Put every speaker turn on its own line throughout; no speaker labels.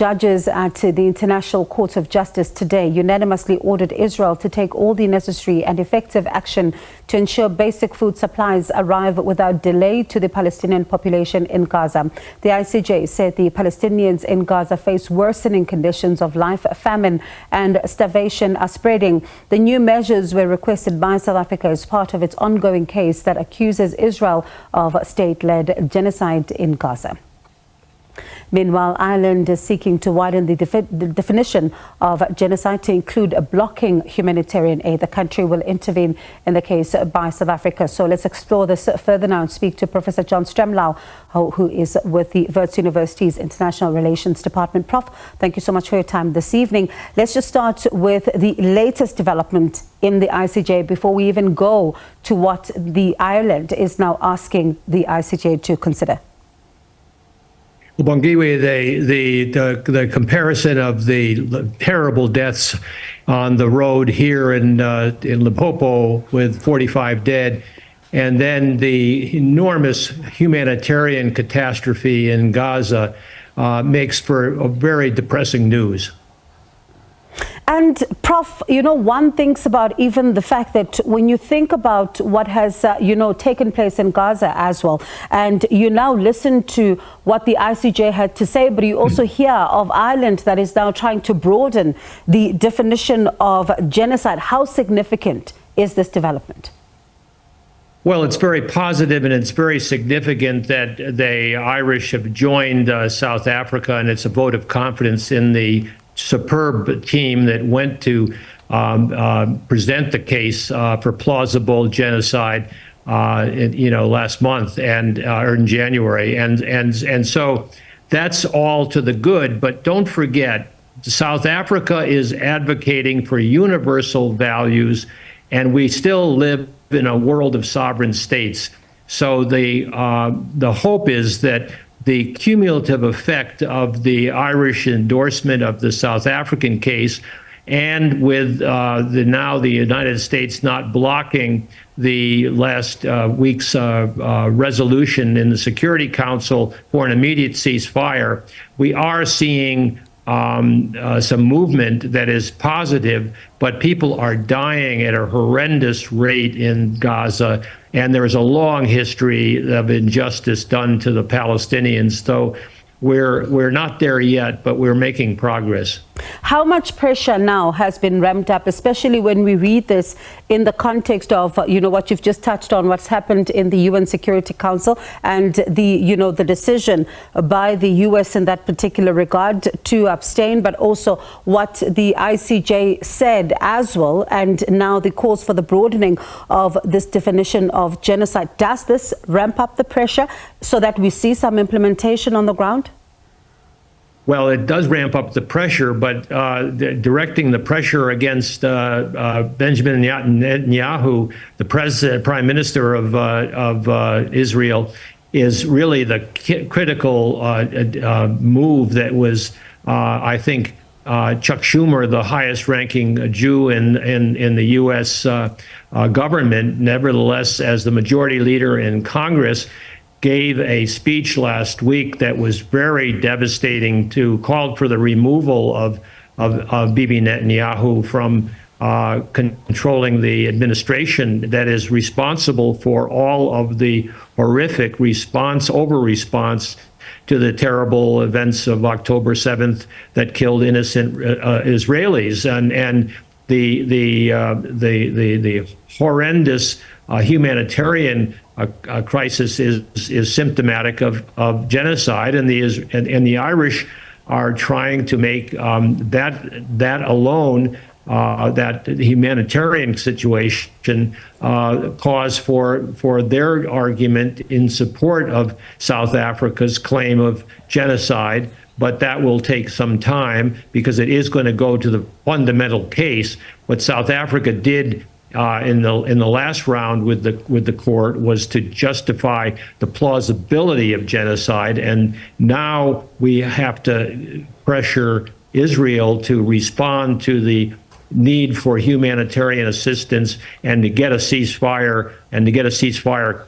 Judges at the International Court of Justice today unanimously ordered Israel to take all the necessary and effective action to ensure basic food supplies arrive without delay to the Palestinian population in Gaza. The ICJ said the Palestinians in Gaza face worsening conditions of life. Famine and starvation are spreading. The new measures were requested by South Africa as part of its ongoing case that accuses Israel of state-led genocide in Gaza. Meanwhile, Ireland is seeking to widen the definition of genocide to include blocking humanitarian aid. The country will intervene in the case by South Africa. So let's explore this further now and speak to Professor Prof Stremlau, who is with the Wits University's International Relations Department. Prof, thank you so much for your time this evening. Let's just start with the latest development in the ICJ before we even go to what the Ireland is now asking the ICJ to consider.
Bongiwe, the comparison of the terrible deaths on the road here in Limpopo with 45 dead, and then the enormous humanitarian catastrophe in Gaza makes for a very depressing news.
And Prof, one thinks about even the fact that when you think about what has, taken place in Gaza as well, and you now listen to what the ICJ had to say, but you also hear of Ireland that is now trying to broaden the definition of genocide. How significant is this development?
Well, it's very positive, and it's very significant that the Irish have joined South Africa, and it's a vote of confidence in the superb team that went to present the case for plausible genocide, last month or in January, and so that's all to the good. But don't forget, South Africa is advocating for universal values, and we still live in a world of sovereign states. So the hope is that the cumulative effect of the Irish endorsement of the South African case, and with now the United States not blocking the last week's resolution in the Security Council for an immediate ceasefire, we are seeing some movement that is positive, but people are dying at a horrendous rate in Gaza, and there is a long history of injustice done to the Palestinians. So we're not there yet, but we're making progress.
How much pressure now has been ramped up, especially when we read this in the context of, what you've just touched on, what's happened in the UN Security Council and the decision by the US in that particular regard to abstain, but also what the ICJ said as well, and now the calls for the broadening of this definition of genocide. Does this ramp up the pressure so that we see some implementation on the ground?
Well, it does ramp up the pressure, but directing the pressure against Benjamin Netanyahu, the prime minister of Israel, is really the critical move that was, I think, Chuck Schumer, the highest-ranking Jew in the U.S. Government, nevertheless, as the majority leader in Congress, gave a speech last week that was very devastating, called for the removal of Bibi Netanyahu from controlling the administration that is responsible for all of the horrific over-response to the terrible events of October 7th that killed innocent Israelis, and the horrendous humanitarian crisis is symptomatic of genocide, and the Irish are trying to make that alone, that humanitarian situation, cause for their argument in support of South Africa's claim of genocide. But that will take some time, because it is going to go to the fundamental case. What South Africa did in the last round with the court was to justify the plausibility of genocide, and now we have to pressure Israel to respond to the need for humanitarian assistance and to get a ceasefire,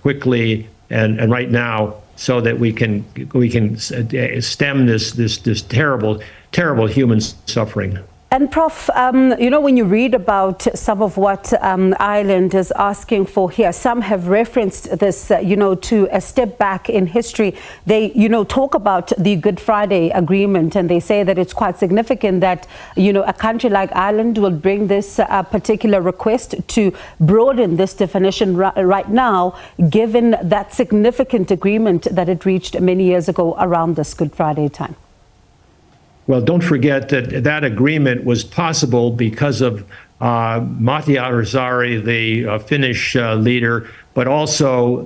quickly and right now, so that we can stem this terrible terrible human suffering.
And Prof, you know, when you read about some of what Ireland is asking for here, some have referenced this, you know, to a step back in history. They, you know, talk about the Good Friday Agreement, and they say that it's quite significant that, you know, a country like Ireland will bring this particular request to broaden this definition right now, given that significant agreement that it reached many years ago around this Good Friday time.
Well, don't forget that that agreement was possible because of Matti Ahtisaari, the Finnish leader, but also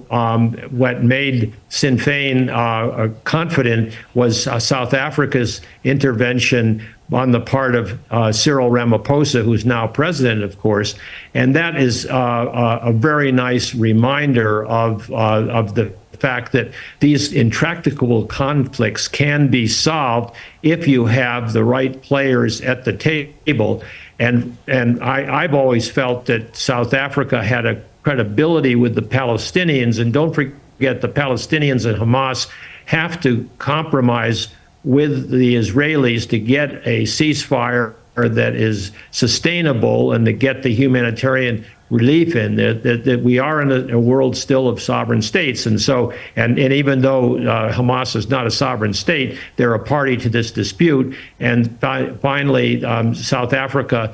what made Sinn Féin confident was South Africa's intervention on the part of Cyril Ramaphosa, who's now president, of course. And that is a very nice reminder of the fact that these intractable conflicts can be solved if you have the right players at the table. And I've always felt that South Africa had a credibility with the Palestinians. And don't forget, the Palestinians and Hamas have to compromise with the Israelis to get a ceasefire that is sustainable and to get the humanitarian relief in that we are in a world still of sovereign states. And so, and even though Hamas is not a sovereign state, they're a party to this dispute. And finally, South Africa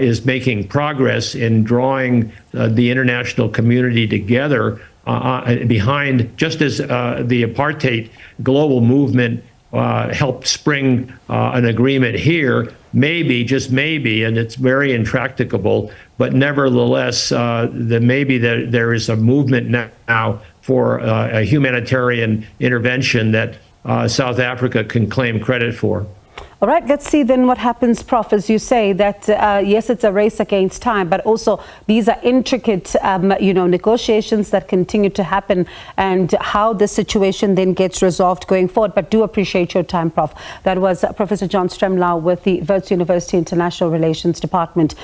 is making progress in drawing the international community together behind, just as the apartheid global movement helped spring an agreement here, maybe, just maybe, and it's very intractable, but nevertheless, maybe there is a movement now for a humanitarian intervention that South Africa can claim credit for.
All right, let's see then what happens, Prof, as you say that, yes, it's a race against time, but also these are intricate, you know, negotiations that continue to happen, and how the situation then gets resolved going forward. But do appreciate your time, Prof. That was Professor John Stremlau with the Wits University International Relations Department.